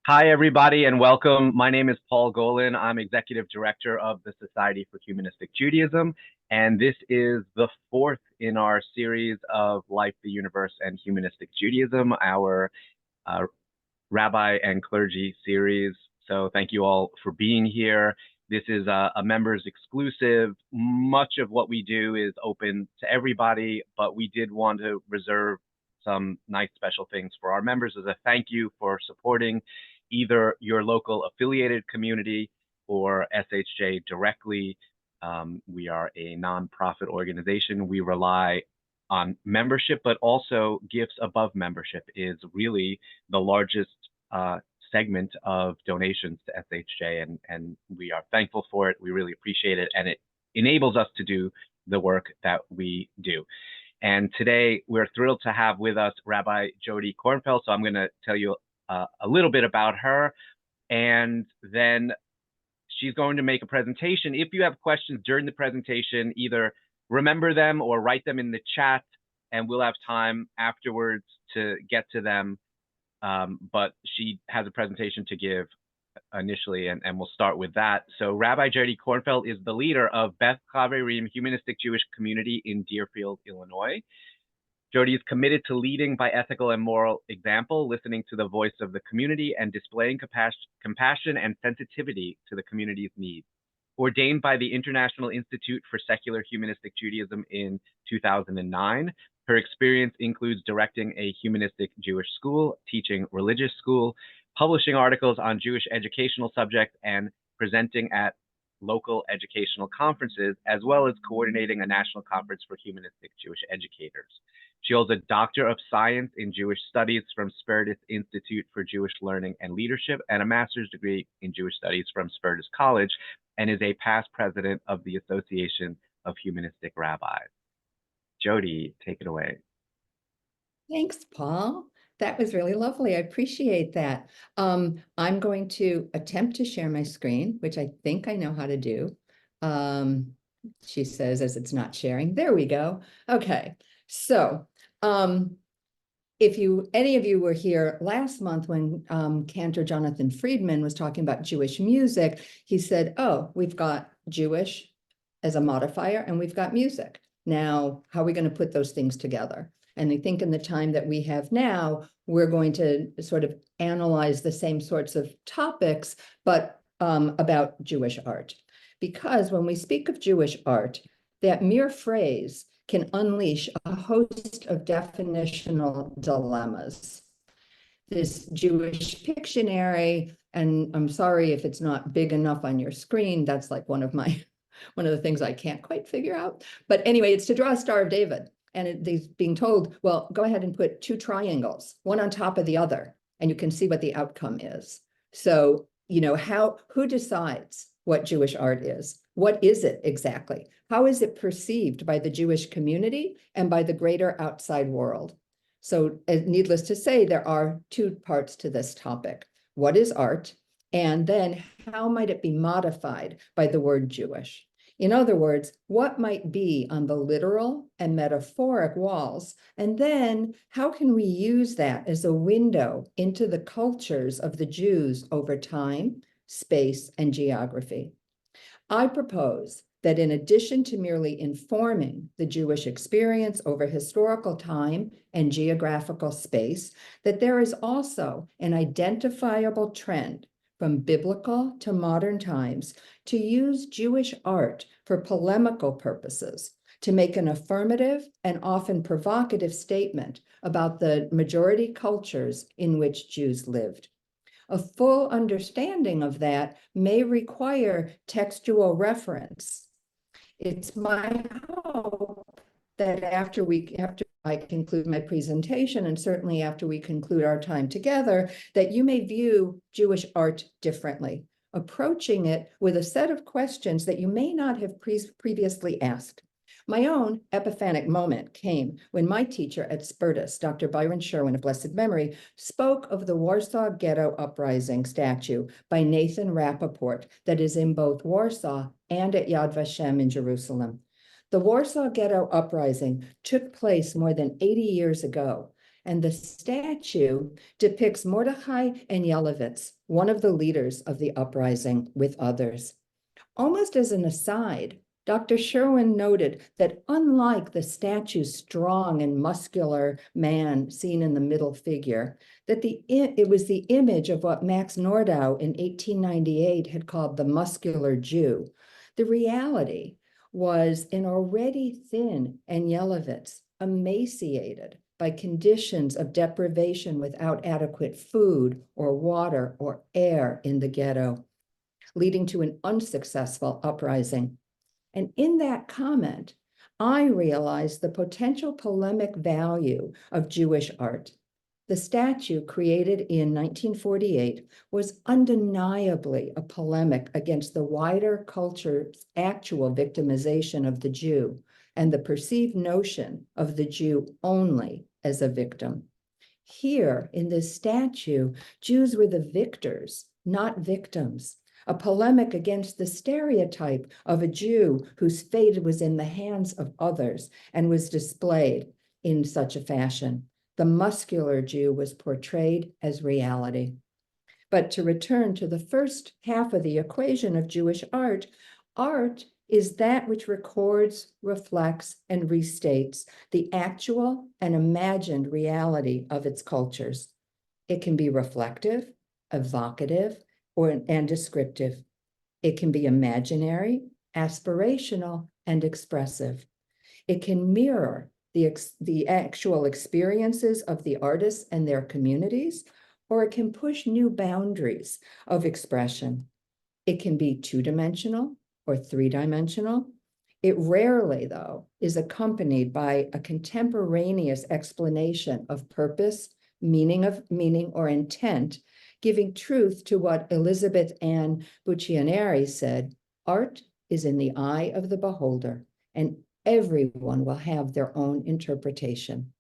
Hi, everybody, and welcome. My name is Paul Golan. I'm Executive Director of the Society for Humanistic Judaism, and this is the fourth in our series of Life, the Universe, and Humanistic Judaism, our Rabbi and Clergy series. So thank you all for being here. This is a members exclusive. Much of what we do is open to everybody, but we did want to reserve some nice special things for our members as a thank you for supporting either your local affiliated community or SHJ directly. We are a nonprofit organization. We rely on membership, but also gifts above membership is really the largest segment of donations to SHJ, and we are thankful for it. We really appreciate it, and it enables us to do the work that we do. And today we're thrilled to have with us Rabbi Jodi Kornfeld. So I'm going to tell you a little bit about her, and then she's going to make a presentation. If you have questions during the presentation, either remember them or write them in the chat, and we'll have time afterwards to get to them. But she has a presentation to give initially, and we'll start with that. So Rabbi Jodi Kornfeld is the leader of Beth Chaverim Humanistic Jewish Community in Deerfield, Illinois. Jodi is committed to leading by ethical and moral example, listening to the voice of the community, and displaying compassion and sensitivity to the community's needs. Ordained by the International Institute for Secular Humanistic Judaism in 2009, her experience includes directing a humanistic Jewish school, teaching religious school, publishing articles on Jewish educational subjects, and presenting at local educational conferences, as well as coordinating a national conference for humanistic Jewish educators. She holds a Doctor of Science in Jewish Studies from Spertus Institute for Jewish Learning and Leadership, and a master's degree in Jewish Studies from Spertus College, and is a past president of the Association of Humanistic Rabbis. Jodi, take it away. Thanks, Paul. That was really lovely. I appreciate that. I'm going to attempt to share my screen, which I think I know how to do. She says as it's not sharing. There we go. Okay. So if any of you were here last month when Cantor Jonathan Friedman was talking about Jewish music, he said, oh, we've got Jewish as a modifier and we've got music. Now, how are we going to put those things together? And I think in the time that we have now, we're going to sort of analyze the same sorts of topics, but about Jewish art. Because when we speak of Jewish art, that mere phrase can unleash a host of definitional dilemmas. This Jewish Pictionary, and I'm sorry if it's not big enough on your screen, that's like one of the things I can't quite figure out. But anyway, it's to draw a Star of David. And they're being told, well, go ahead and put two triangles, one on top of the other, and you can see what the outcome is. So, who decides what Jewish art is? What is it exactly? How is it perceived by the Jewish community and by the greater outside world? So, needless to say, there are two parts to this topic. What is art? And then how might it be modified by the word Jewish? In other words, what might be on the literal and metaphoric walls? And then how can we use that as a window into the cultures of the Jews over time, space, and geography? I propose that in addition to merely informing the Jewish experience over historical time and geographical space, that there is also an identifiable trend from biblical to modern times, to use Jewish art for polemical purposes, to make an affirmative and often provocative statement about the majority cultures in which Jews lived. A full understanding of that may require textual reference. It's my hope that after I conclude my presentation, and certainly after we conclude our time together, that you may view Jewish art differently, approaching it with a set of questions that you may not have previously asked. My own epiphanic moment came when my teacher at Spertus, Dr. Byron Sherwin of blessed memory, spoke of the Warsaw Ghetto Uprising statue by Nathan Rappaport that is in both Warsaw and at Yad Vashem in Jerusalem. The Warsaw Ghetto Uprising took place more than 80 years ago, And the statue depicts Mordechai and Yelovitz, one of the leaders of the uprising, with others. Almost as an aside, Dr. Sherwin noted that unlike the statue's strong and muscular man seen in the middle figure, that it was the image of what Max Nordau in 1898 had called the muscular Jew. The reality was an already thin Yelovitz, emaciated by conditions of deprivation without adequate food or water or air in the ghetto, leading to an unsuccessful uprising. And in that comment, I realized the potential polemic value of Jewish art. The statue, created in 1948, was undeniably a polemic against the wider culture's actual victimization of the Jew and the perceived notion of the Jew only as a victim. Here, in this statue, Jews were the victors, not victims. A polemic against the stereotype of a Jew whose fate was in the hands of others and was displayed in such a fashion. The muscular Jew was portrayed as reality. But to return to the first half of the equation of Jewish art, art is that which records, reflects, and restates the actual and imagined reality of its cultures. It can be reflective, evocative, and descriptive. It can be imaginary, aspirational, and expressive. It can mirror the actual experiences of the artists and their communities, or it can push new boundaries of expression. It can be two-dimensional or three-dimensional. It rarely, though, is accompanied by a contemporaneous explanation of purpose, meaning or intent, giving truth to what Elizabeth Ann Buccianeri said: art is in the eye of the beholder, and everyone will have their own interpretation.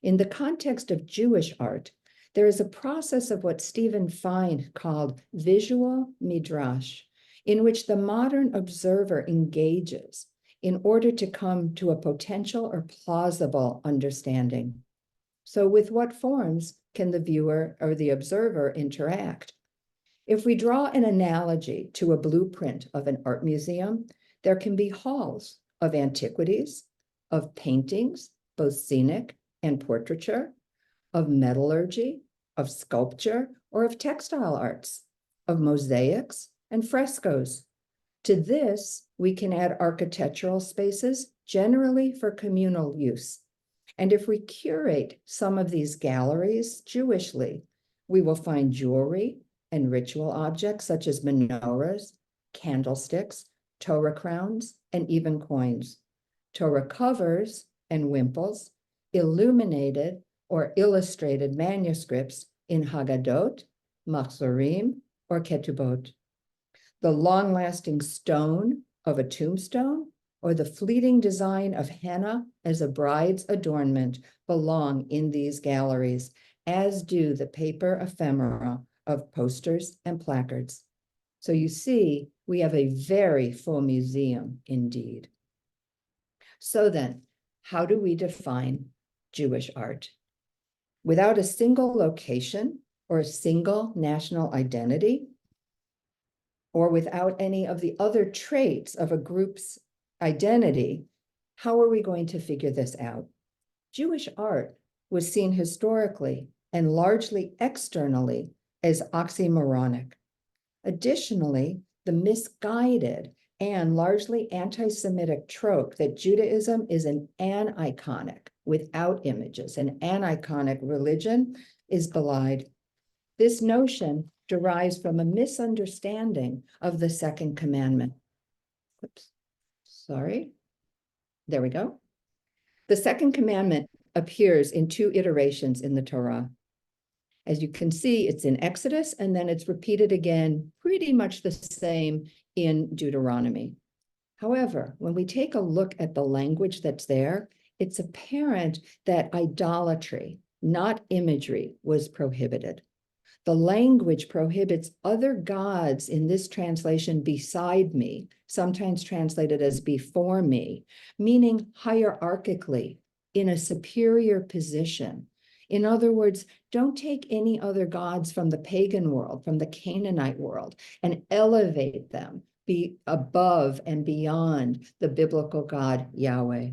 In the context of Jewish art, there is a process of what Stephen Fine called visual midrash, in which the modern observer engages in order to come to a potential or plausible understanding. So with what forms can the viewer or the observer interact? If we draw an analogy to a blueprint of an art museum, there can be halls of antiquities, of paintings, both scenic and portraiture, of metallurgy, of sculpture, or of textile arts, of mosaics and frescoes. To this, we can add architectural spaces, generally for communal use. And if we curate some of these galleries Jewishly, we will find jewelry and ritual objects such as menorahs, candlesticks, Torah crowns, and even coins, Torah covers and wimples, illuminated or illustrated manuscripts in Haggadot, Machzorim, or Ketubot, the long-lasting stone of a tombstone, or the fleeting design of henna as a bride's adornment belong in these galleries, as do the paper ephemera of posters and placards. So you see, we have a very full museum indeed. So then, how do we define Jewish art? Without a single location or a single national identity, or without any of the other traits of a group's identity, how are we going to figure this out? Jewish art was seen historically and largely externally as oxymoronic. Additionally, the misguided and largely anti-Semitic trope that Judaism is an aniconic, without images, an aniconic religion is belied. This notion derives from a misunderstanding of the second commandment. Oops, sorry. There we go. The second commandment appears in two iterations in the Torah. As you can see, it's in Exodus, and then it's repeated again, pretty much the same in Deuteronomy. However, when we take a look at the language that's there, it's apparent that idolatry, not imagery, was prohibited. The language prohibits other gods in this translation beside me, sometimes translated as before me, meaning hierarchically, in a superior position, In other words, don't take any other gods from the pagan world, from the Canaanite world, and elevate them, be above and beyond the biblical God Yahweh.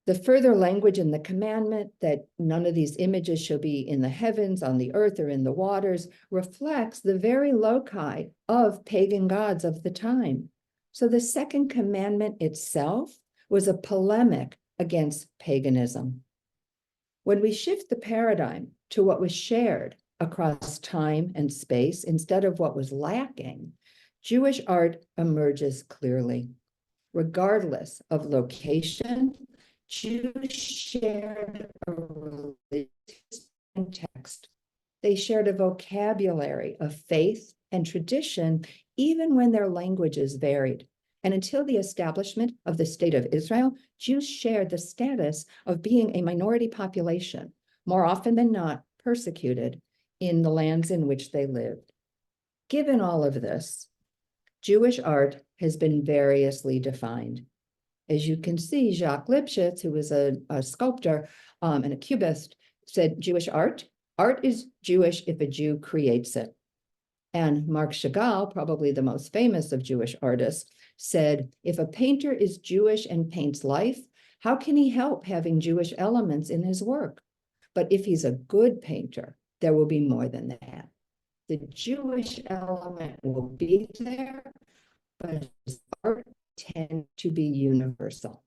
The further language in the commandment that none of these images shall be in the heavens, on the earth, or in the waters reflects the very loci of pagan gods of the time. So the second commandment itself was a polemic against paganism. When we shift the paradigm to what was shared across time and space instead of what was lacking, Jewish art emerges clearly. Regardless of location, Jews shared a religious context. They shared a vocabulary of faith and tradition, even when their languages varied. And until the establishment of the State of Israel, Jews shared the status of being a minority population, more often than not persecuted in the lands in which they lived. Given all of this, Jewish art has been variously defined. As you can see, Jacques Lipschitz, who was a sculptor and a cubist, said Jewish art is Jewish if a Jew creates it. And Marc Chagall, probably the most famous of Jewish artists, said, if a painter is Jewish and paints life, how can he help having Jewish elements in his work? But if he's a good painter, there will be more than that. The Jewish element will be there, but his art tends to be universal.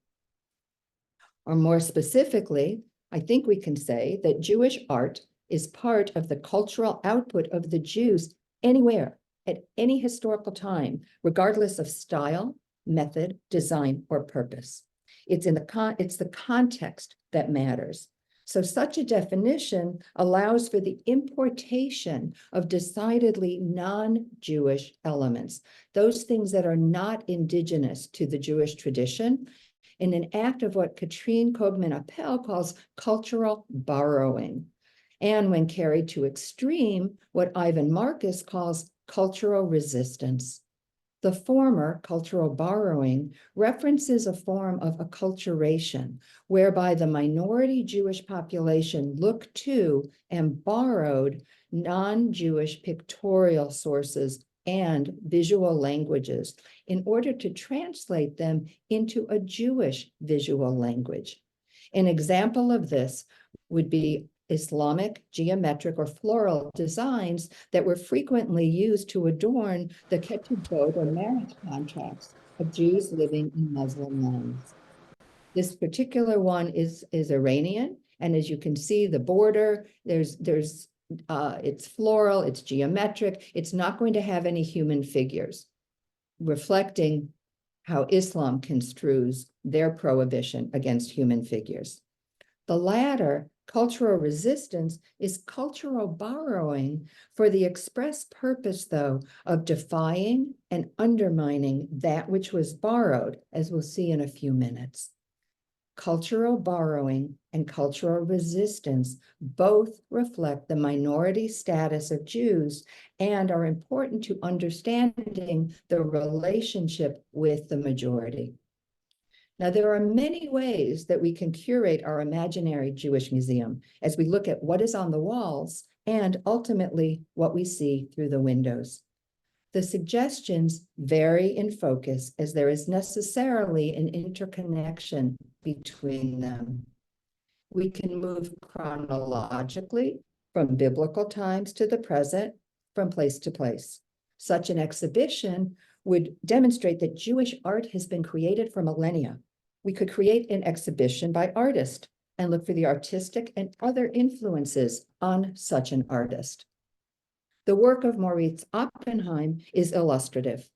Or more specifically, I think we can say that Jewish art is part of the cultural output of the Jews anywhere, at any historical time, regardless of style, method, design, or purpose. It's the context that matters. So such a definition allows for the importation of decidedly non-Jewish elements, those things that are not indigenous to the Jewish tradition, in an act of what Katrine Kogman-Appel calls cultural borrowing, and when carried to extreme, what Ivan Marcus calls cultural resistance. The former, cultural borrowing, references a form of acculturation, whereby the minority Jewish population looked to and borrowed non-Jewish pictorial sources and visual languages in order to translate them into a Jewish visual language. An example of this would be Islamic geometric or floral designs that were frequently used to adorn the ketubot or marriage contracts of Jews living in Muslim lands. This particular one is Iranian, and as you can see, the border, it's floral, it's geometric, it's not going to have any human figures, reflecting how Islam construes their prohibition against human figures. The latter, cultural resistance, is cultural borrowing for the express purpose, though, of defying and undermining that which was borrowed, as we'll see in a few minutes. Cultural borrowing and cultural resistance both reflect the minority status of Jews and are important to understanding the relationship with the majority. Now, there are many ways that we can curate our imaginary Jewish museum as we look at what is on the walls and ultimately what we see through the windows. The suggestions vary in focus as there is necessarily an interconnection between them. We can move chronologically from biblical times to the present, from place to place. Such an exhibition would demonstrate that Jewish art has been created for millennia. We could create an exhibition by artist and look for the artistic and other influences on such an artist. The work of Moritz Oppenheim is illustrative.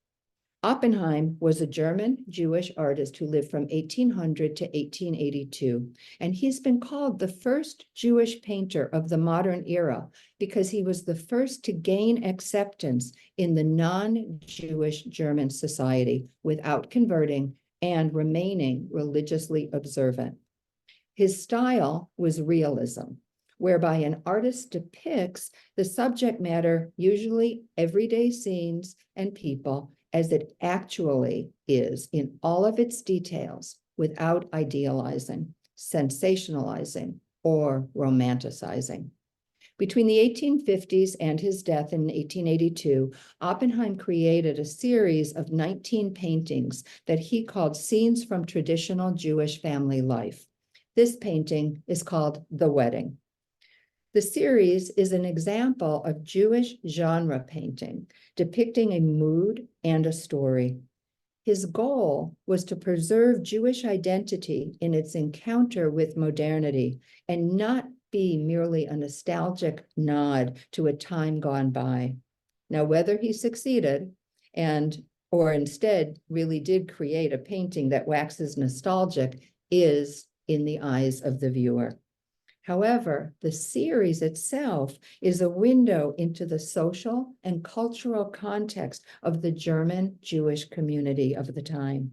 Oppenheim was a German Jewish artist who lived from 1800 to 1882, and he's been called the first Jewish painter of the modern era because he was the first to gain acceptance in the non-Jewish German society without converting and remaining religiously observant. His style was realism, whereby an artist depicts the subject matter, usually everyday scenes and people, as it actually is in all of its details, without idealizing, sensationalizing, or romanticizing. Between the 1850s and his death in 1882, Oppenheim created a series of 19 paintings that he called Scenes from Traditional Jewish Family Life. This painting is called The Wedding. The series is an example of Jewish genre painting, depicting a mood and a story. His goal was to preserve Jewish identity in its encounter with modernity and not be merely a nostalgic nod to a time gone by. Now, whether he succeeded or instead really did create a painting that waxes nostalgic is in the eyes of the viewer. However, the series itself is a window into the social and cultural context of the German Jewish community of the time.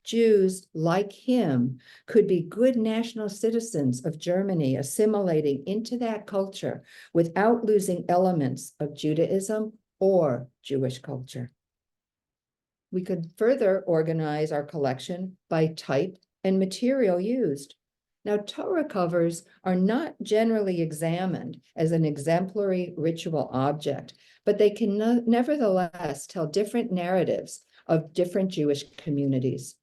Jews, like him, could be good national citizens of Germany, assimilating into that culture without losing elements of Judaism or Jewish culture. We could further organize our collection by type and material used. Now, Torah covers are not generally examined as an exemplary ritual object, but they can nevertheless tell different narratives of different Jewish communities.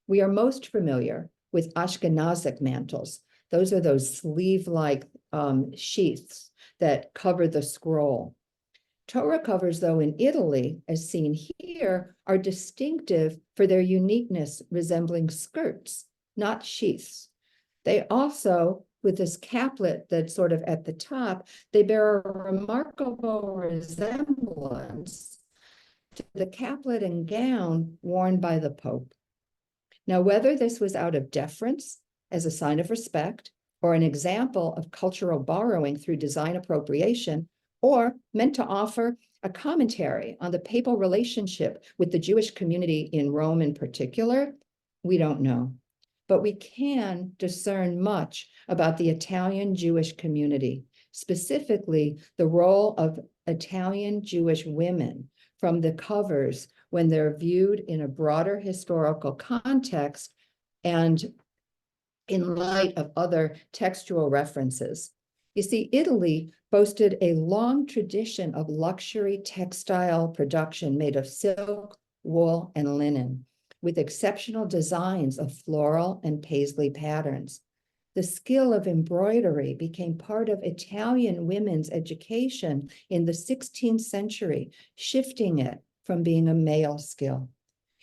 We are most familiar with Ashkenazic mantles. Those are those sleeve-like sheaths that cover the scroll. Torah covers, though, in Italy, as seen here, are distinctive for their uniqueness, resembling skirts, not sheaths. They also, with this caplet that's sort of at the top, they bear a remarkable resemblance to the caplet and gown worn by the Pope. Now, whether this was out of deference as a sign of respect or an example of cultural borrowing through design appropriation, or meant to offer a commentary on the papal relationship with the Jewish community in Rome in particular, we don't know. But we can discern much about the Italian Jewish community, specifically the role of Italian Jewish women from the covers when they're viewed in a broader historical context and in light of other textual references. You see, Italy boasted a long tradition of luxury textile production made of silk, wool, and linen, with exceptional designs of floral and paisley patterns. The skill of embroidery became part of Italian women's education in the 16th century, shifting it from being a male skill.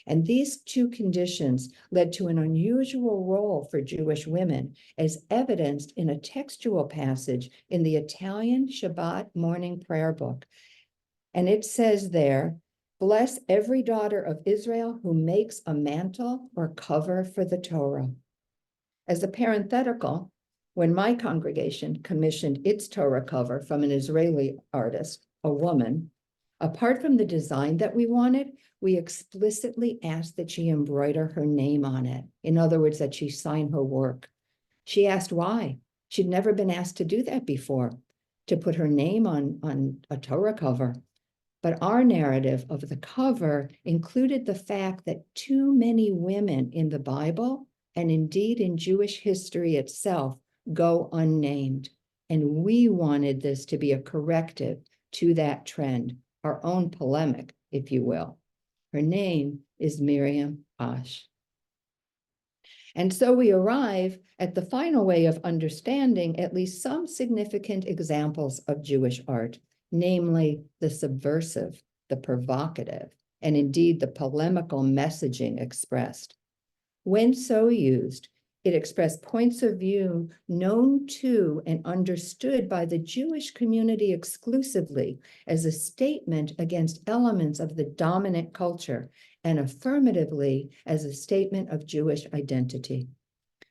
And these two conditions led to an unusual role for Jewish women, as evidenced in a textual passage in the Italian Shabbat morning prayer book. And it says there, "Bless every daughter of Israel who makes a mantle or cover for the Torah." As a parenthetical, when my congregation commissioned its Torah cover from an Israeli artist, a woman, apart from the design that we wanted, we explicitly asked that she embroider her name on it. In other words, that she sign her work. She asked why. She'd never been asked to do that before, to put her name on a Torah cover. But our narrative of the cover included the fact that too many women in the Bible, and indeed in Jewish history itself, go unnamed. And we wanted this to be a corrective to that trend, our own polemic, if you will. Her name is Miriam Ash. And so we arrive at the final way of understanding at least some significant examples of Jewish art, namely the subversive, the provocative, and indeed the polemical messaging expressed. When so used, it expressed points of view known to and understood by the Jewish community exclusively as a statement against elements of the dominant culture, and affirmatively as a statement of Jewish identity.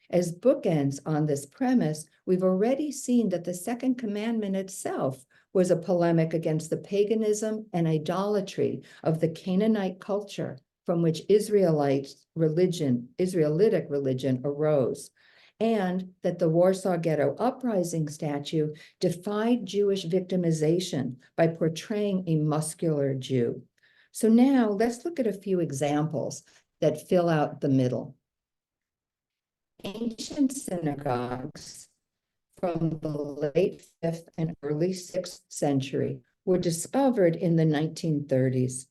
As bookends on this premise, we've already seen that the second commandment itself was a polemic against the paganism and idolatry of the Canaanite culture from which Israelitic religion arose, and that the Warsaw Ghetto Uprising statue defied Jewish victimization by portraying a muscular Jew. So now let's look at a few examples that fill out the middle. Ancient synagogues from the late 5th and early 6th century were discovered in the 1930s.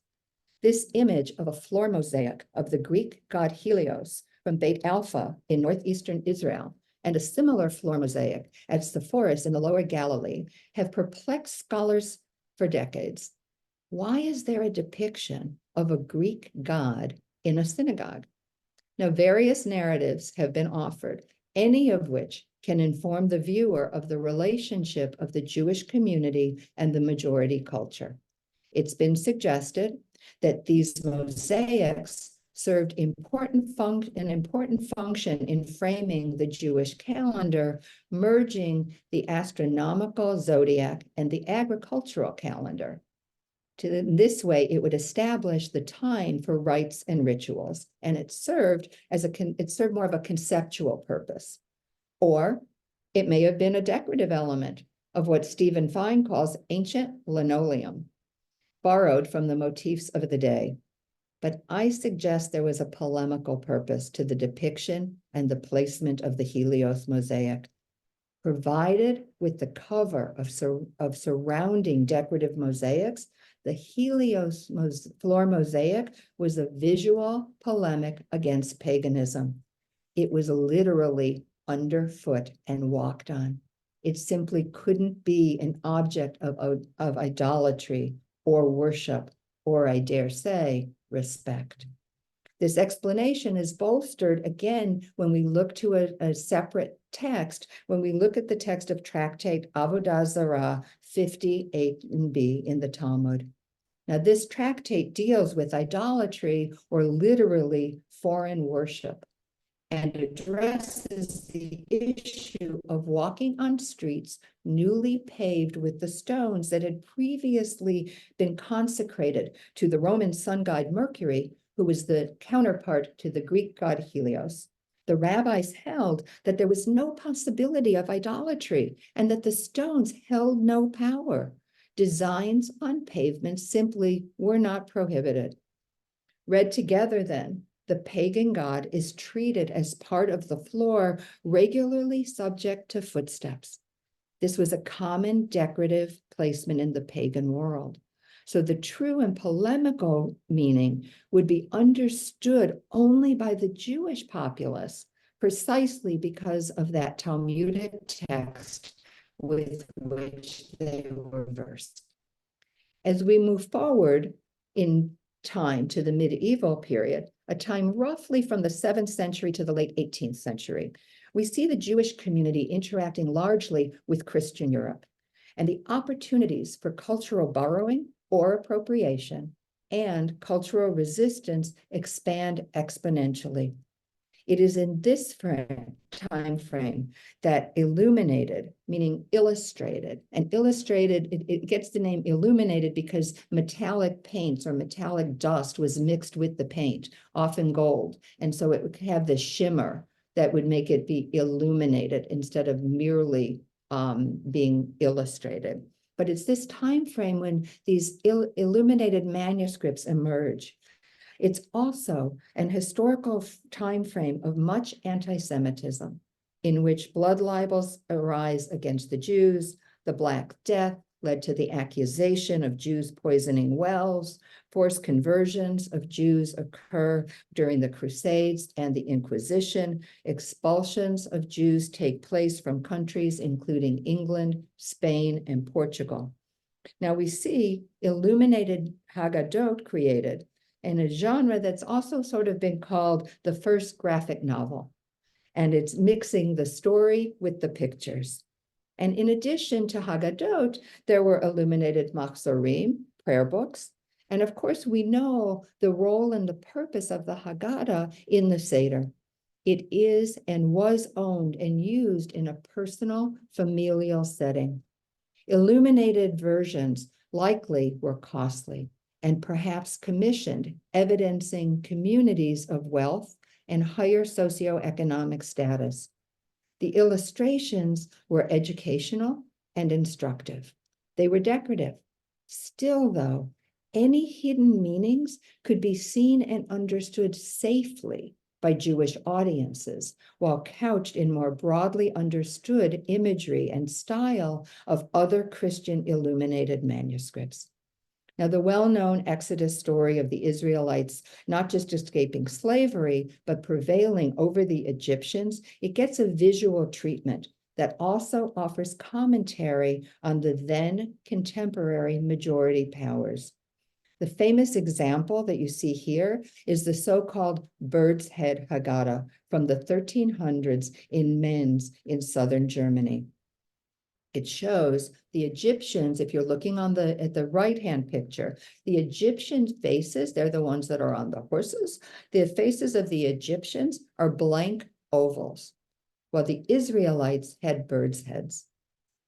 This image of a floor mosaic of the Greek god Helios from Beit Alpha in northeastern Israel and a similar floor mosaic at Sepphoris in the Lower Galilee have perplexed scholars for decades. Why is there a depiction of a Greek god in a synagogue? Now, various narratives have been offered, any of which can inform the viewer of the relationship of the Jewish community and the majority culture. It's been suggested that these mosaics served an important function in framing the Jewish calendar, merging the astronomical zodiac and the agricultural calendar. In this way, it would establish the time for rites and rituals, and it served more of a conceptual purpose. Or it may have been a decorative element of what Stephen Fine calls ancient linoleum, borrowed from the motifs of the day. But I suggest there was a polemical purpose to the depiction and the placement of the Helios mosaic. Provided with the cover of surrounding decorative mosaics, the Helios floor mosaic was a visual polemic against paganism. It was literally underfoot and walked on. It simply couldn't be an object of idolatry or worship, or I dare say, respect. This explanation is bolstered again when we look to a separate text, when we look at the text of Tractate Avodah Zarah 58b in the Talmud. Now, this tractate deals with idolatry, or literally foreign worship, and addresses the issue of walking on streets newly paved with the stones that had previously been consecrated to the Roman sun god Mercury, who was the counterpart to the Greek god Helios. The rabbis held that there was no possibility of idolatry and that the stones held no power. Designs on pavements simply were not prohibited. Read together then, the pagan god is treated as part of the floor, regularly subject to footsteps. This was a common decorative placement in the pagan world. So the true and polemical meaning would be understood only by the Jewish populace, precisely because of that Talmudic text with which they were versed. As we move forward in time to the medieval period, a time roughly from the 7th century to the late 18th century, we see the Jewish community interacting largely with Christian Europe, and the opportunities for cultural borrowing or appropriation and cultural resistance expand exponentially. It is in this time frame that illuminated, meaning illustrated, and illustrated, it gets the name illuminated because metallic paints or metallic dust was mixed with the paint, often gold. And so it would have this shimmer that would make it be illuminated instead of merely being illustrated. But it's this time frame when these illuminated manuscripts emerge. It's also an historical time frame of much anti-Semitism, in which blood libels arise against the Jews. The Black Death led to the accusation of Jews poisoning wells. Forced conversions of Jews occur during the Crusades and the Inquisition. Expulsions of Jews take place from countries including England, Spain, and Portugal. Now we see illuminated Haggadot created in a genre that's also sort of been called the first graphic novel. And it's mixing the story with the pictures. And in addition to Haggadot, there were illuminated Machzorim, prayer books. And of course, we know the role and the purpose of the Haggadah in the Seder. It is and was owned and used in a personal, familial setting. Illuminated versions likely were costly and perhaps commissioned, evidencing communities of wealth and higher socioeconomic status. The illustrations were educational and instructive. They were decorative. Still, though, any hidden meanings could be seen and understood safely by Jewish audiences, while couched in more broadly understood imagery and style of other Christian illuminated manuscripts. Now, the well-known Exodus story of the Israelites not just escaping slavery, but prevailing over the Egyptians, it gets a visual treatment that also offers commentary on the then contemporary majority powers. The famous example that you see here is the so-called bird's head Haggadah from the 1300s in Mainz in southern Germany. It shows the Egyptians, if you're looking at the right-hand picture, the Egyptian faces, they're the ones that are on the horses. The faces of the Egyptians are blank ovals, while the Israelites had birds' heads.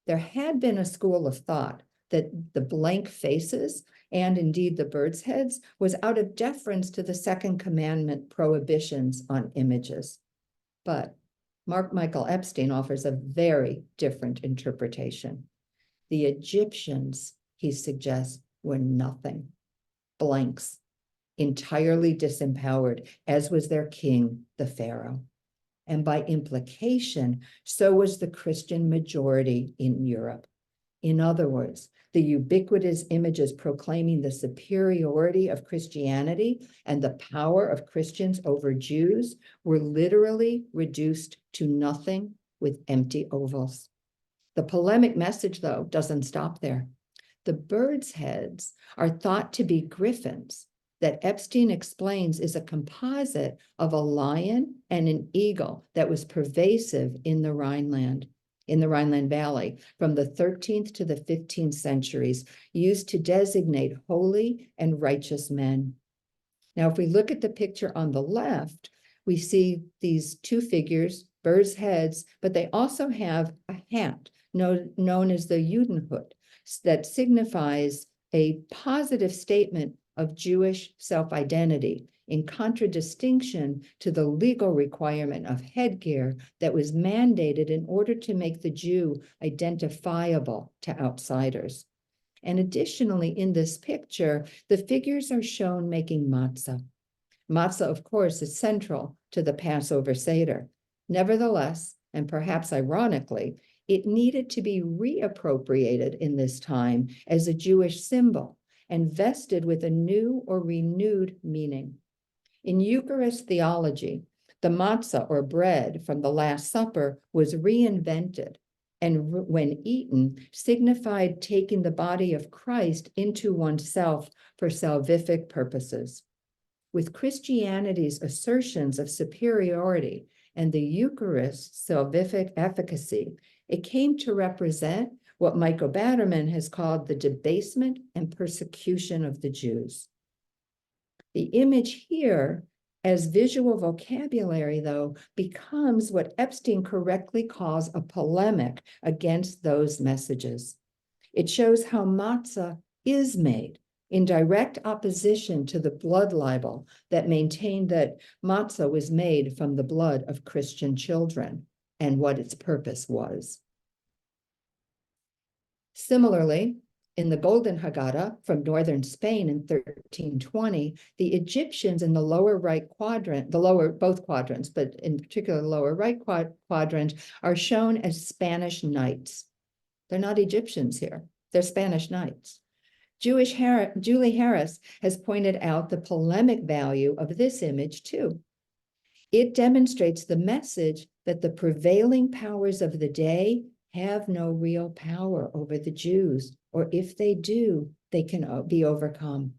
There had been a school of thought that the blank faces and indeed the birds' heads was out of deference to the second commandment prohibitions on images. But Mark Michael Epstein offers a very different interpretation. The Egyptians, he suggests, were nothing, blanks, entirely disempowered, as was their king, the Pharaoh. And by implication, so was the Christian majority in Europe. In other words, the ubiquitous images proclaiming the superiority of Christianity and the power of Christians over Jews were literally reduced to nothing with empty ovals. The polemic message, though, doesn't stop there. The birds' heads are thought to be griffins that Epstein explains is a composite of a lion and an eagle that was pervasive in the Rhineland Valley from the 13th to the 15th centuries, used to designate holy and righteous men. Now, if we look at the picture on the left, we see these two figures, birds' heads, but they also have a hat known as the Judenhut that signifies a positive statement of Jewish self-identity in contradistinction to the legal requirement of headgear that was mandated in order to make the Jew identifiable to outsiders. And additionally, in this picture, the figures are shown making matzah. Matzah, of course, is central to the Passover Seder. Nevertheless, and perhaps ironically, it needed to be reappropriated in this time as a Jewish symbol and vested with a new or renewed meaning. In Eucharist theology, the matzah or bread from the Last Supper was reinvented and when eaten, signified taking the body of Christ into oneself for salvific purposes. With Christianity's assertions of superiority and the Eucharist's salvific efficacy, it came to represent what Michael Batterman has called the debasement and persecution of the Jews. The image here, as visual vocabulary, though, becomes what Epstein correctly calls a polemic against those messages. It shows how matzah is made in direct opposition to the blood libel that maintained that matzah was made from the blood of Christian children and what its purpose was. Similarly, in the Golden Haggadah from northern Spain in 1320, the Egyptians in the lower right quadrant, both quadrants, but in particular the lower right quadrant, are shown as Spanish knights. They're not Egyptians here, they're Spanish knights. Julie Harris has pointed out the polemic value of this image too. It demonstrates the message that the prevailing powers of the day have no real power over the Jews, or if they do, they can be overcome.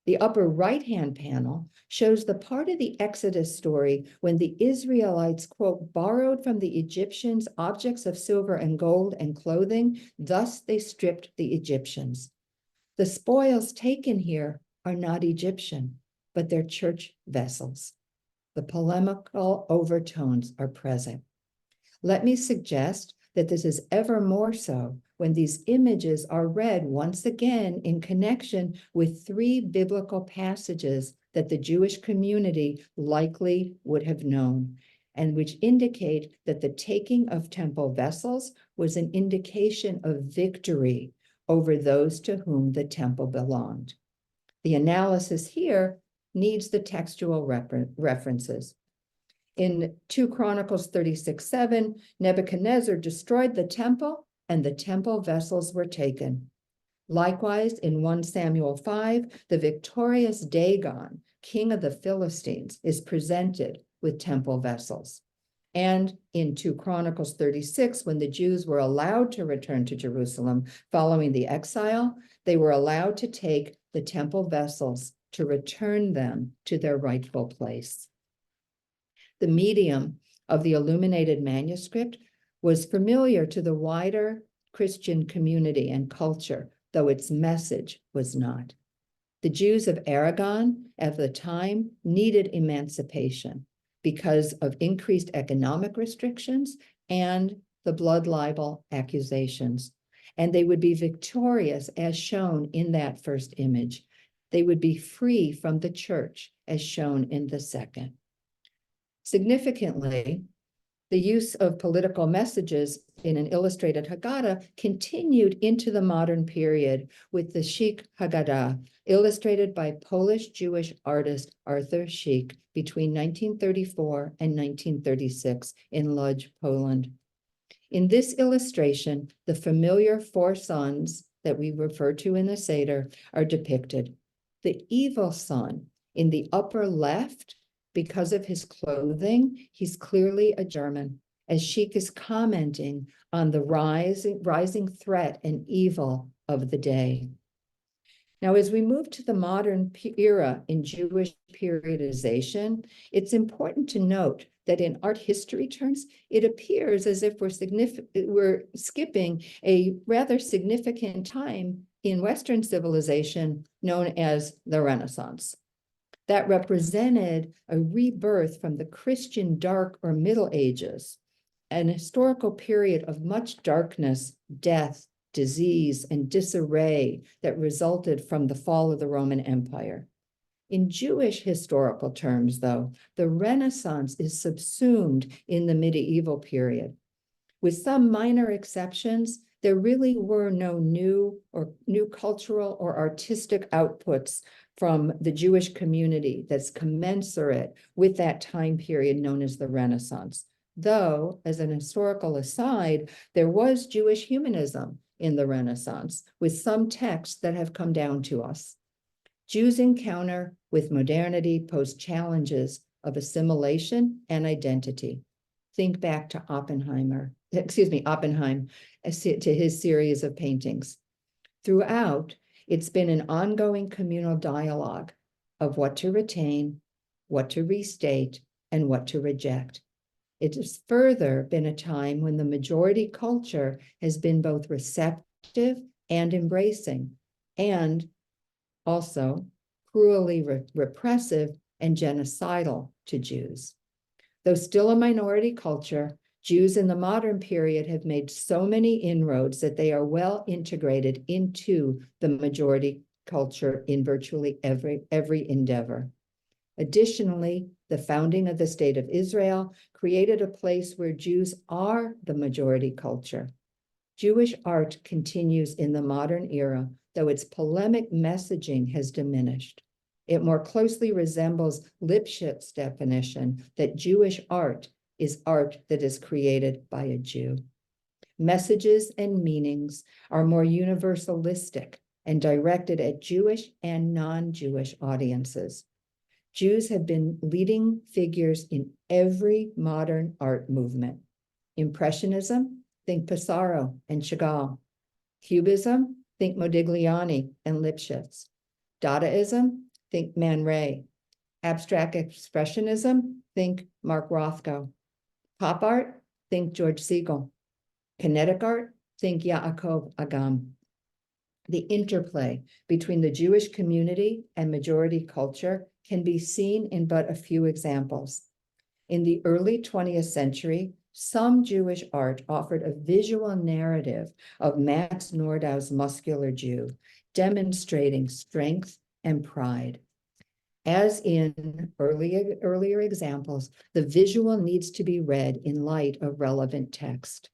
The upper right-hand panel shows the part of the Exodus story when the Israelites, quote, borrowed from the Egyptians objects of silver and gold and clothing, thus they stripped the Egyptians. The spoils taken here are not Egyptian, but they're church vessels. The polemical overtones are present. Let me suggest that this is ever more so when these images are read once again in connection with three biblical passages that the Jewish community likely would have known, and which indicate that the taking of temple vessels was an indication of victory over those to whom the temple belonged. The analysis here needs the textual references. In 2 Chronicles 36:7, Nebuchadnezzar destroyed the temple and the temple vessels were taken. Likewise, in 1 Samuel 5, the victorious Dagon, king of the Philistines, is presented with temple vessels. And in 2 Chronicles 36, when the Jews were allowed to return to Jerusalem following the exile, they were allowed to take the temple vessels to return them to their rightful place. The medium of the illuminated manuscript was familiar to the wider Christian community and culture, though its message was not. The Jews of Aragon at the time needed emancipation because of increased economic restrictions and the blood libel accusations. And they would be victorious as shown in that first image. They would be free from the church as shown in the second. Significantly, the use of political messages in an illustrated Haggadah continued into the modern period with the Sheik Haggadah, illustrated by Polish Jewish artist Arthur Sheik between 1934 and 1936 in Łódź, Poland. In this illustration, the familiar 4 sons that we refer to in the Seder are depicted. The evil son in the upper left, because of his clothing, he's clearly a German, as Sheik is commenting on the rising threat and evil of the day. Now, as we move to the modern era in Jewish periodization, it's important to note that in art history terms, it appears as if we're skipping a rather significant time in Western civilization known as the Renaissance. That represented a rebirth from the Christian Dark or Middle Ages, an historical period of much darkness, death, disease, and disarray that resulted from the fall of the Roman Empire. In Jewish historical terms, though, the Renaissance is subsumed in the medieval period. With some minor exceptions, there really were no new cultural or artistic outputs from the Jewish community that's commensurate with that time period known as the Renaissance. Though, as an historical aside, there was Jewish humanism in the Renaissance, with some texts that have come down to us. Jews encounter with modernity pose challenges of assimilation and identity. Think back to Oppenheim, to his series of paintings. Throughout, it's been an ongoing communal dialogue of what to retain, what to restate, and what to reject. It has further been a time when the majority culture has been both receptive and embracing, and also cruelly repressive and genocidal to Jews. Though still a minority culture, Jews in the modern period have made so many inroads that they are well integrated into the majority culture in virtually every endeavor. Additionally, the founding of the State of Israel created a place where Jews are the majority culture. Jewish art continues in the modern era, though its polemic messaging has diminished. It more closely resembles Lipschitz' definition that Jewish art is art that is created by a Jew. Messages and meanings are more universalistic and directed at Jewish and non-Jewish audiences. Jews have been leading figures in every modern art movement. Impressionism, think Pissarro and Chagall. Cubism, think Modigliani and Lipschitz. Dadaism, think Man Ray. Abstract expressionism, think Mark Rothko. Pop art, think George Siegel. Kinetic art, think Yaakov Agam. The interplay between the Jewish community and majority culture can be seen in but a few examples. In the early 20th century, some Jewish art offered a visual narrative of Max Nordau's muscular Jew, demonstrating strength and pride. As in earlier examples, the visual needs to be read in light of relevant text.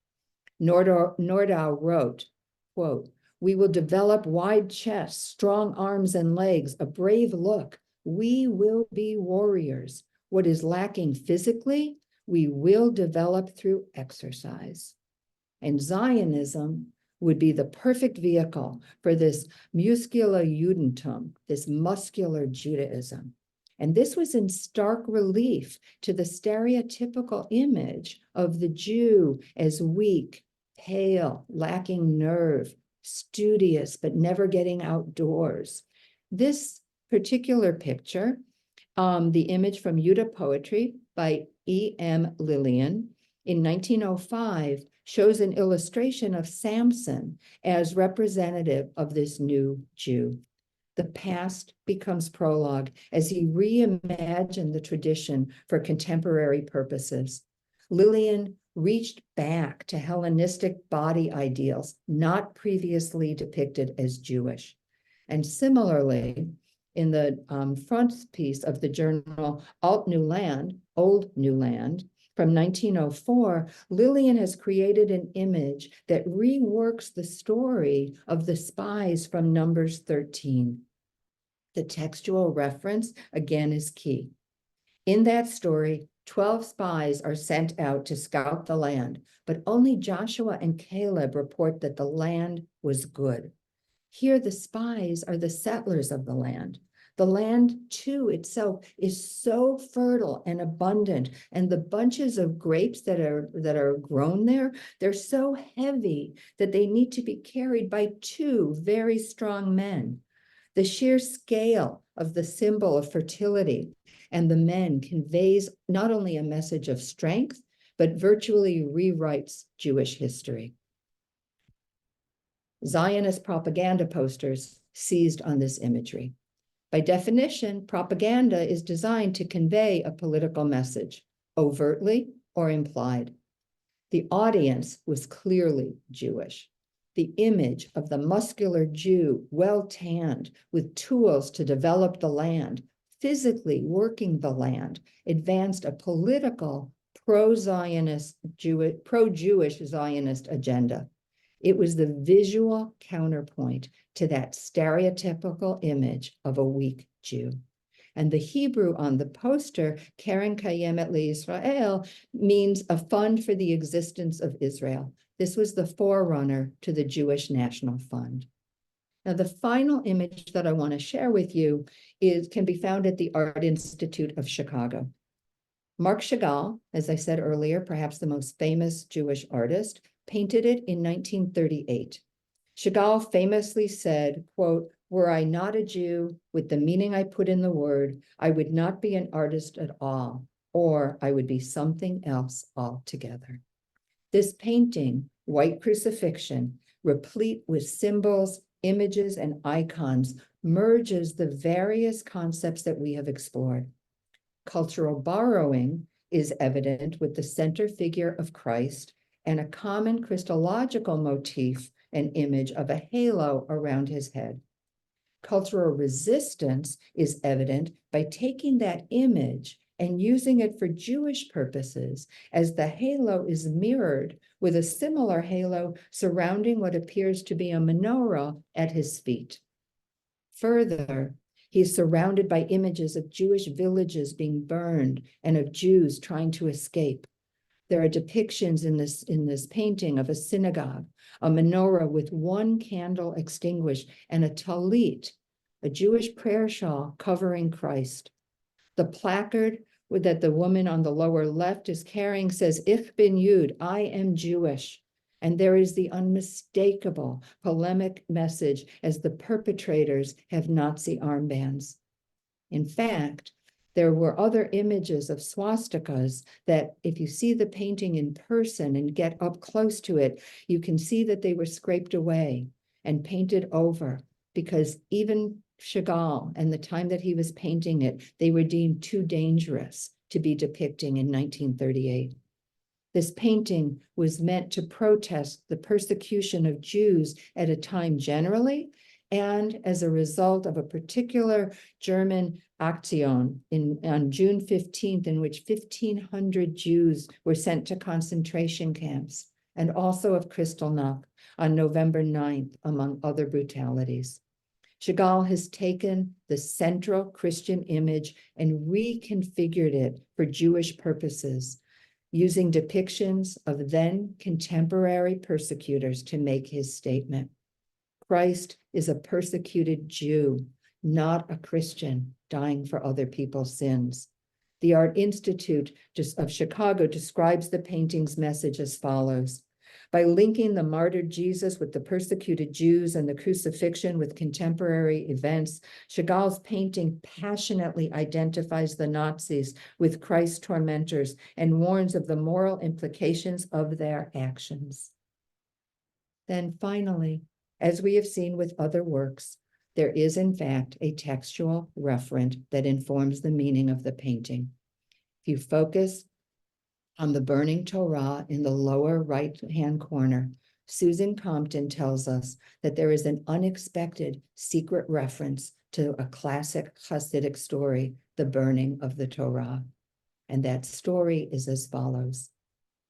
Nordau wrote, quote, "We will develop wide chests, strong arms and legs, a brave look. We will be warriors. What is lacking physically, we will develop through exercise. And Zionism would be the perfect vehicle for this muscular Judentum, this muscular Judaism. And this was in stark relief to the stereotypical image of the Jew as weak, pale, lacking nerve, studious, but never getting outdoors. This particular picture, the image from Yuda Poetry by E.M. Lillian in 1905, shows an illustration of Samson as representative of this new Jew. The past becomes prologue as he reimagined the tradition for contemporary purposes. Lillian reached back to Hellenistic body ideals not previously depicted as Jewish. And similarly, in the front piece of the journal Alt New Land, Old New Land, from 1904, Lillian has created an image that reworks the story of the spies from Numbers 13. The textual reference, again, is key. In that story, 12 spies are sent out to scout the land, but only Joshua and Caleb report that the land was good. Here, the spies are the settlers of the land. The land, too, itself is so fertile and abundant, and the bunches of grapes that are grown there, they're so heavy that they need to be carried by 2 very strong men. The sheer scale of the symbol of fertility and the men conveys not only a message of strength, but virtually rewrites Jewish history. Zionist propaganda posters seized on this imagery. By definition, propaganda is designed to convey a political message, overtly or implied. The audience was clearly Jewish. The image of the muscular Jew, well-tanned, with tools to develop the land, physically working the land, advanced a political pro-Zionist, pro-Jewish Zionist agenda. It was the visual counterpoint to that stereotypical image of a weak Jew. And the Hebrew on the poster, Keren Kayemet LeIsrael, means a fund for the existence of Israel. This was the forerunner to the Jewish National Fund. Now, the final image that I want to share with you can be found at the Art Institute of Chicago. Marc Chagall, as I said earlier, perhaps the most famous Jewish artist, painted it in 1938. Chagall famously said, quote, "Were I not a Jew with the meaning I put in the word, I would not be an artist at all, or I would be something else altogether." This painting, White Crucifixion, replete with symbols, images, and icons, merges the various concepts that we have explored. Cultural borrowing is evident with the center figure of Christ and a common Christological motif, an image of a halo around his head. Cultural resistance is evident by taking that image and using it for Jewish purposes, as the halo is mirrored with a similar halo surrounding what appears to be a menorah at his feet. Further, he's surrounded by images of Jewish villages being burned and of Jews trying to escape. There are depictions in this painting of a synagogue, a menorah with one candle extinguished, and a talit, a Jewish prayer shawl covering Christ. The placard that the woman on the lower left is carrying says, "Ich bin Jud, I am Jewish." And there is the unmistakable polemic message as the perpetrators have Nazi armbands. In fact, there were other images of swastikas that if you see the painting in person and get up close to it, you can see that they were scraped away and painted over, because even Chagall and the time that he was painting it, they were deemed too dangerous to be depicting in 1938. This painting was meant to protest the persecution of Jews at a time generally, and as a result of a particular German Aktion on June 15th, in which 1,500 Jews were sent to concentration camps, and also of Kristallnacht on November 9th, among other brutalities. Chagall has taken the central Christian image and reconfigured it for Jewish purposes, using depictions of then contemporary persecutors to make his statement. Christ is a persecuted Jew, not a Christian dying for other people's sins. The Art Institute of Chicago describes the painting's message as follows. By linking the martyred Jesus with the persecuted Jews and the crucifixion with contemporary events, Chagall's painting passionately identifies the Nazis with Christ's tormentors and warns of the moral implications of their actions. Then finally, as we have seen with other works, there is in fact a textual referent that informs the meaning of the painting. If you focus on the burning Torah in the lower right-hand corner, Susan Compton tells us that there is an unexpected secret reference to a classic Hasidic story, the burning of the Torah. And that story is as follows.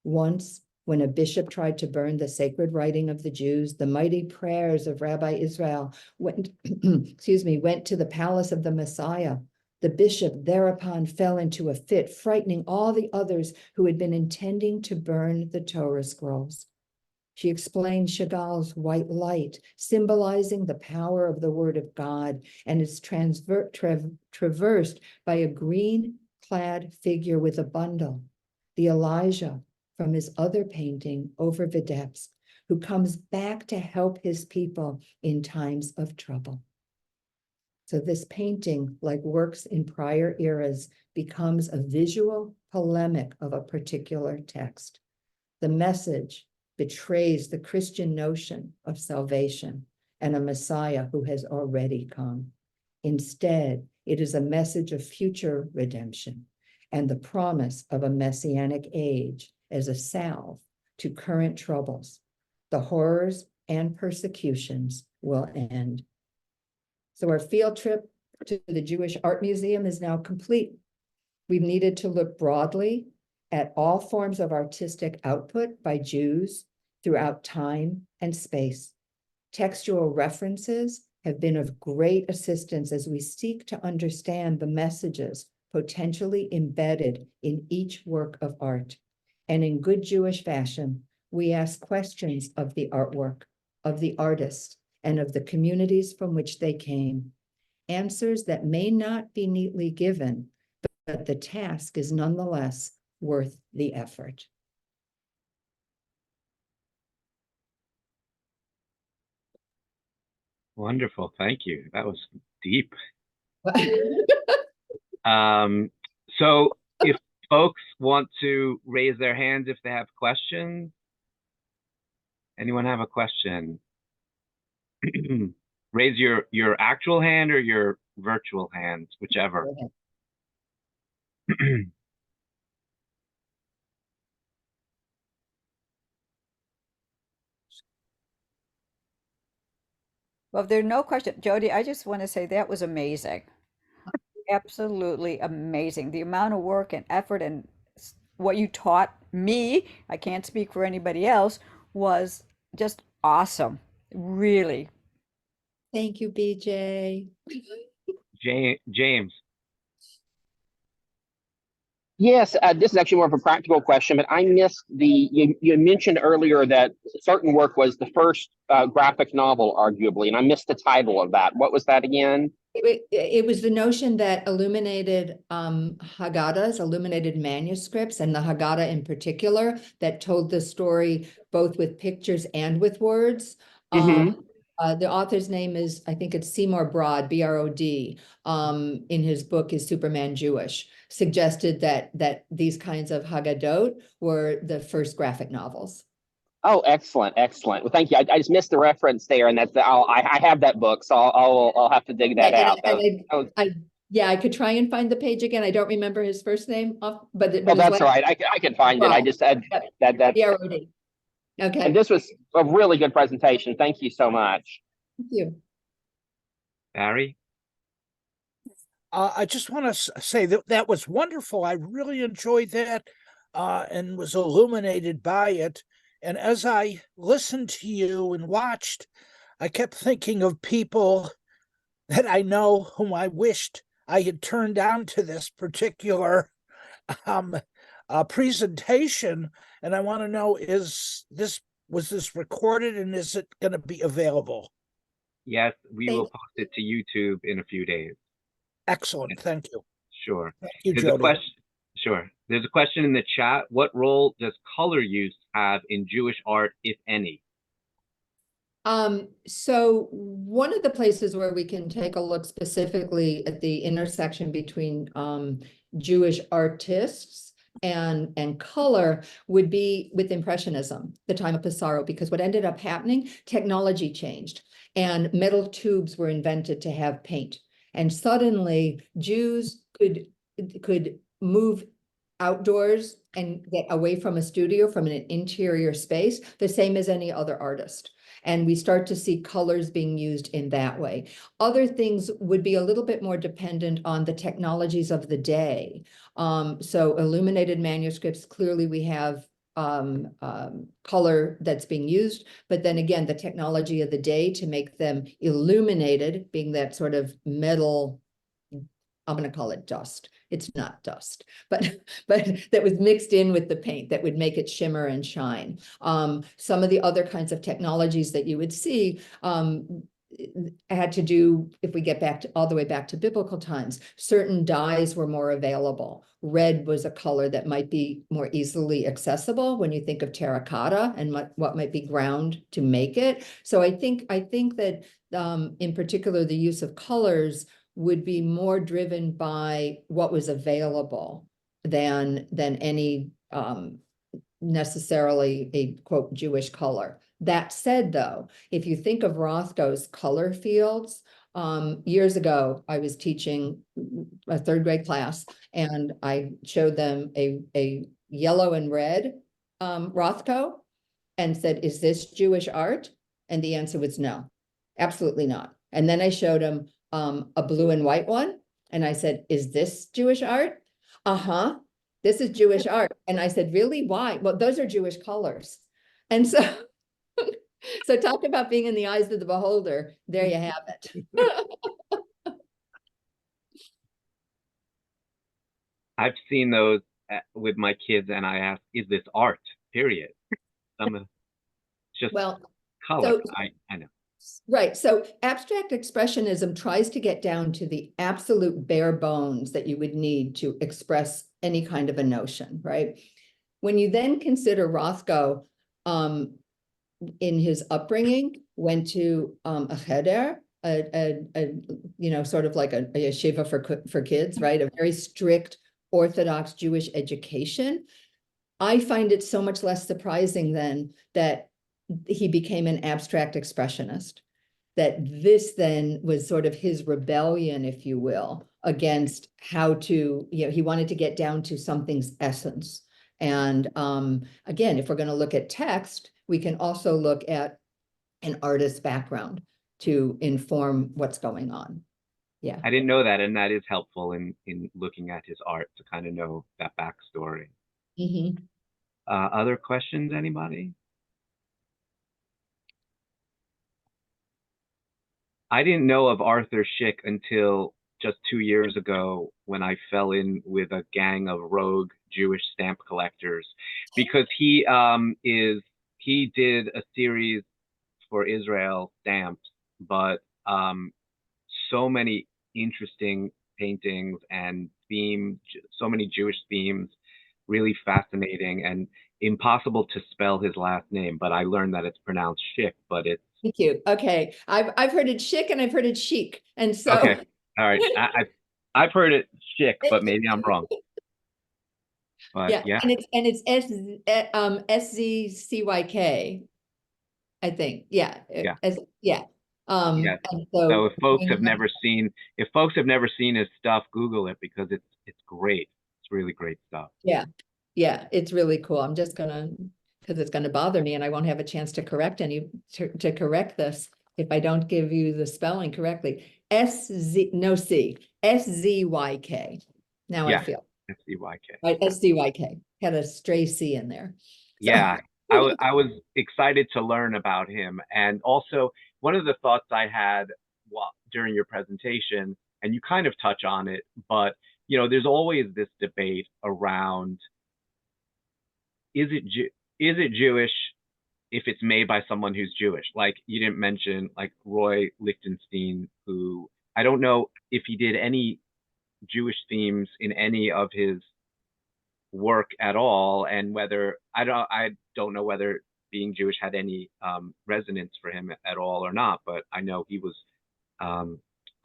Once, when a bishop tried to burn the sacred writing of the Jews, the mighty prayers of Rabbi Israel went to the palace of the Messiah. The bishop thereupon fell into a fit, frightening all the others who had been intending to burn the Torah scrolls. She explained Chagall's white light, symbolizing the power of the word of God, and is traversed by a green-clad figure with a bundle, the Elijah from his other painting, Over Vitebsk, who comes back to help his people in times of trouble. So this painting, like works in prior eras, becomes a visual polemic of a particular text. The message betrays the Christian notion of salvation and a Messiah who has already come. Instead, it is a message of future redemption and the promise of a messianic age as a salve to current troubles. The horrors and persecutions will end. So our field trip to the Jewish Art Museum is now complete. We've needed to look broadly at all forms of artistic output by Jews throughout time and space. Textual references have been of great assistance as we seek to understand the messages potentially embedded in each work of art. And in good Jewish fashion, we ask questions of the artwork, of the artist, and of the communities from which they came. Answers that may not be neatly given, but the task is nonetheless worth the effort. Wonderful. Thank you. That was deep. So if folks want to raise their hands if they have questions, anyone have a question? Raise your actual hand or your virtual hands, whichever. Well, if there are no questions, Jodi, I just want to say that was amazing. Absolutely amazing. The amount of work and effort and what you taught me, I can't speak for anybody else, was just awesome. Really. Thank you, BJ. James. Yes, this is actually more of a practical question, but I missed you mentioned earlier that certain work was the first graphic novel, arguably, and I missed the title of that. What was that again? It was the notion that illuminated Haggadahs, illuminated manuscripts, and the Haggadah in particular, that told the story both with pictures and with words. The author's name is, I think it's Seymour Brod, B-R-O-D, in his book is Superman Jewish, suggested that these kinds of Haggadot were the first graphic novels. Oh, excellent, excellent. Well, thank you. I just missed the reference there, and I have that book, so I'll have to dig that out. Yeah, I could try and find the page again. I don't remember his first name, but that's all right. I can find it. I just had that. B-R-O-D. Okay. And this was a really good presentation. Thank you so much. Thank you. Barry? I just want to say that was wonderful. I really enjoyed that and was illuminated by it. And as I listened to you and watched, I kept thinking of people that I know whom I wished I had turned down to this particular presentation, and I want to know, was this recorded, and is it going to be available? Yes, we will Thank- post it to YouTube in a few days. Excellent. Thank you. Sure. Thank you, There's a Jodi. question. Sure. There's a question in the chat. What role does color use have in Jewish art, if any? So one of the places where we can take a look specifically at the intersection between Jewish artists and color would be with Impressionism, the time of Pissarro, because what ended up happening, technology changed and metal tubes were invented to have paint. And suddenly Jews could move outdoors and get away from a studio, from an interior space, the same as any other artist. And we start to see colors being used in that way. Other things would be a little bit more dependent on the technologies of the day. So illuminated manuscripts, clearly we have color that's being used, but then again, the technology of the day to make them illuminated, being that sort of metal, I'm going to call it dust. It's not dust, but that was mixed in with the paint that would make it shimmer and shine. Some of the other kinds of technologies that you would see had to do, if we get back to all the way back to biblical times, certain dyes were more available. Red was a color that might be more easily accessible when you think of terracotta and what might be ground to make it. So I think that in particular, the use of colors would be more driven by what was available than any necessarily a quote Jewish color. That said, though, if you think of Rothko's color fields, years ago, I was teaching a third grade class and I showed them a yellow and red Rothko and said, is this Jewish art? And the answer was no, absolutely not. And then I showed them a blue and white one. And I said, is this Jewish art? Uh-huh, this is Jewish art. And I said, really, why? Well, those are Jewish colors. And so, so talk about being in the eyes of the beholder. There you have it. I've seen those with my kids, and I ask, "Is this art?" Period. Just Well, color. so I know. right. So abstract expressionism tries to get down to the absolute bare bones that you would need to express any kind of a notion, right? When you then consider Rothko, in his upbringing, went to a cheder, sort of like a yeshiva for kids, right? A very strict Orthodox Jewish education. I find it so much less surprising then that he became an abstract expressionist, that this then was sort of his rebellion, if you will, against how to, he wanted to get down to something's essence. And again, if we're going to look at text, we can also look at an artist's background to inform what's going on. Yeah. I didn't know that, and that is helpful in looking at his art to kind of know that backstory. Mm-hmm. Other questions, anybody? I didn't know of Arthur Schick until just 2 years ago when I fell in with a gang of rogue Jewish stamp collectors, because he did a series for Israel stamps, but so many interesting paintings and themes, so many Jewish themes, really fascinating and impossible to spell his last name, but I learned that it's pronounced Schick, but it's Thank you. Okay. I've heard it chic and I've heard it chic. And so okay. All right. I've heard it Schick, but maybe I'm wrong. But yeah, yeah. and it's SZCYK, I think. Yeah. Yeah. Yeah. Yes. And So if folks going have on- never seen his stuff, Google it because it's great. It's really great stuff. Yeah. Yeah, it's really cool. I'm just gonna, because it's gonna bother me and I won't have a chance to correct to correct this if I don't give you the spelling correctly. SZYK. Now I Yeah. feel SCYK. right. SZYK had a stray C in there. So- Yeah. I was excited to learn about him. And also one of the thoughts I had during your presentation, and you kind of touch on it, but you know, there's always this debate around is it Jewish if it's made by someone who's Jewish? Like you didn't mention like Roy Lichtenstein, who I don't know if he did any Jewish themes in any of his work at all, and whether I don't know whether being Jewish had any resonance for him at all or not, but I know he was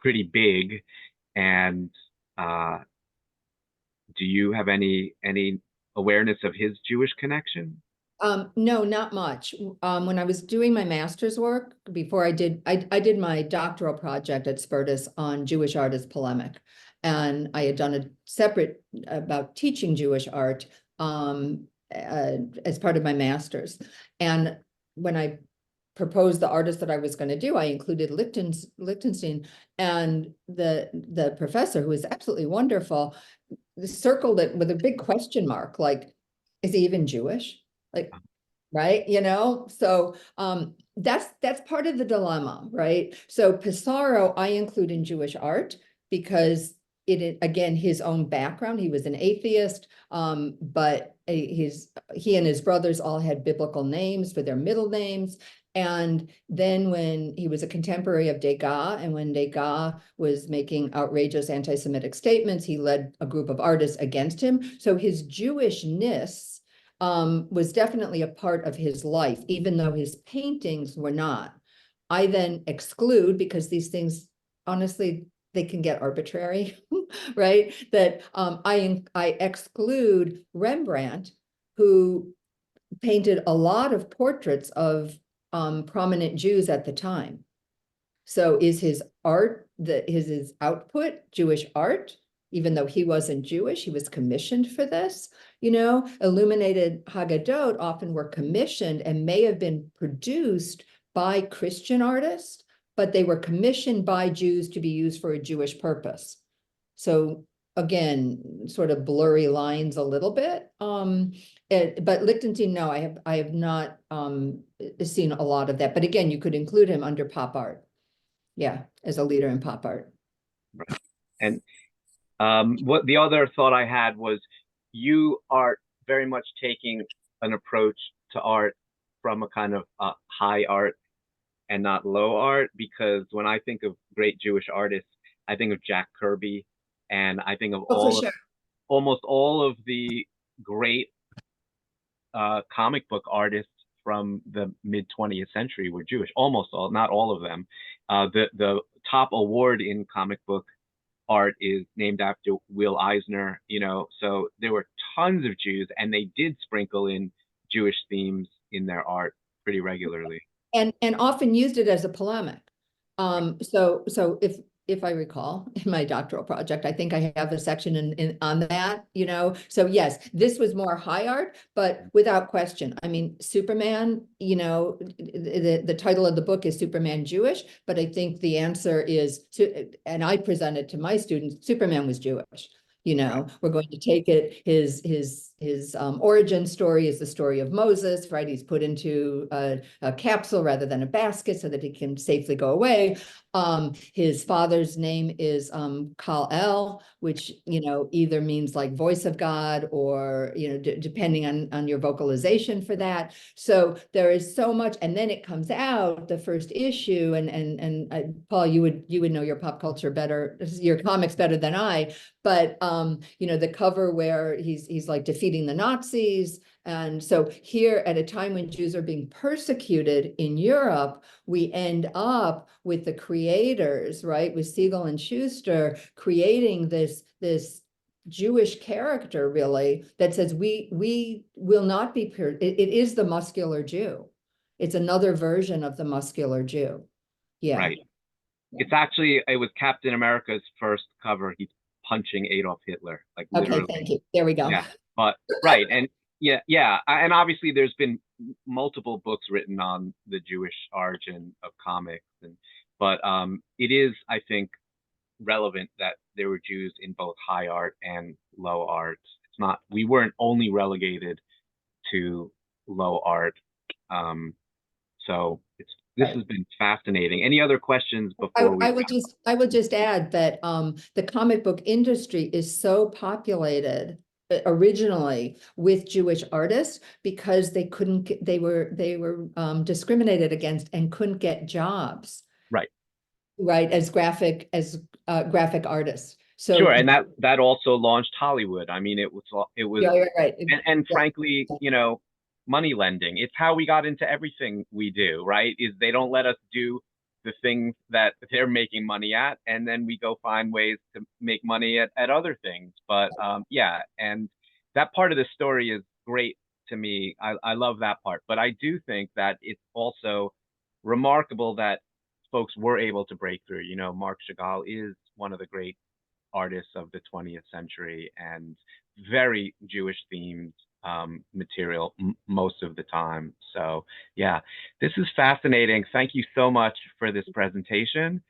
pretty big. And do you have any awareness of his Jewish connection? No, not much. When I was doing my master's work, before I did my doctoral project at Spertus on Jewish art as polemic. And I had done a separate about teaching Jewish art as part of my master's. And when I proposed the artist that I was going to do, I included Lichtenstein, and the professor, who was absolutely wonderful, circled it with a big question mark, like, is he even Jewish? Like, right, you know, so that's part of the dilemma, right? So Pissarro I include in Jewish art because again, his own background, he was an atheist, but he and his brothers all had biblical names for their middle names. And then when he was a contemporary of Degas, and when Degas was making outrageous anti-Semitic statements, he led a group of artists against him. So his Jewishness was definitely a part of his life, even though his paintings were not. I then exclude, because these things, honestly, they can get arbitrary, right? That I exclude Rembrandt, who painted a lot of portraits of prominent Jews at the time. So is his art, his output Jewish art? Even though he wasn't Jewish, he was commissioned for this. You know, illuminated Haggadot often were commissioned and may have been produced by Christian artists, but they were commissioned by Jews to be used for a Jewish purpose. So again, sort of blurry lines a little bit. But Lichtenstein, no, I have not seen a lot of that. But again, you could include him under pop art. Yeah, as a leader in pop art. Right. And what the other thought I had was, you are very much taking an approach to art from a kind of high art and not low art, because when I think of great Jewish artists, I think of Jack Kirby, and I think of almost all of the great comic book artists from the mid 20th century were Jewish. Almost all, not all of them. The top award in comic book art is named after Will Eisner, you know, so there were tons of Jews, and they did sprinkle in Jewish themes in their art pretty regularly. And often used it as a polemic. So if I recall, in my doctoral project, I think I have a section on that, you know. So yes, this was more high art, but without question. I mean, Superman, you know, the title of the book is Superman Jewish, but I think the answer is and I presented to my students, Superman was Jewish. You know, we're going to take it, his origin story is the story of Moses, right? He's put into a capsule rather than a basket so that he can safely go away. His father's name is Kal-El, which, you know, either means like voice of God, or, you know, depending on your vocalization for that. So there is so much, and then it comes out, the first issue, and Paul, you would know your pop culture better, your comics better than I, but you know, the cover where he's like defeating the Nazis. And so here, at a time when Jews are being persecuted in Europe, we end up with the creators, right, with Siegel and Schuster, creating this Jewish character, really, that says we will not be it is the muscular Jew. It's another version of the muscular Jew. Yeah. Right. Yeah. It was Captain America's first cover. He's punching Adolf Hitler, like literally. Okay, thank you. There we go. Yeah, but right, and yeah, and obviously there's been multiple books written on the Jewish origin of comics, but it is, I think, relevant that there were Jews in both high art and low art. It's not, we weren't only relegated to low art, so This Right. has been fascinating. Any other questions before we? I will just add that the comic book industry is so populated originally with Jewish artists because they were discriminated against and couldn't get jobs, Right. right, as graphic artists. So Sure, and that also launched Hollywood. I mean, it was yeah, right. and Yeah. frankly, money lending. It's how we got into everything we do, right? Is they don't let us do the things that they're making money at, and then we go find ways to make money at other things. But yeah, and that part of the story is great to me. I love that part. But I do think that it's also remarkable that folks were able to break through. Marc Chagall is one of the great artists of the 20th century and very Jewish themed material most of the time. So yeah, this is fascinating. Thank you so much for this presentation.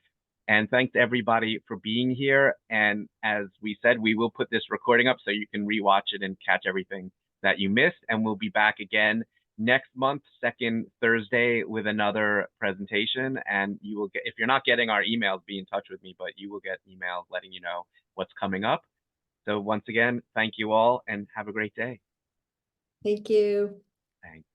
And thanks everybody for being here. And as we said, we will put this recording up so you can rewatch it and catch everything that you missed. And we'll be back again next month, second Thursday, with another presentation. And you will get, if you're not getting our emails, be in touch with me, but you will get emails letting you know what's coming up. So once again, thank you all and have a great day. Thank you. Thanks.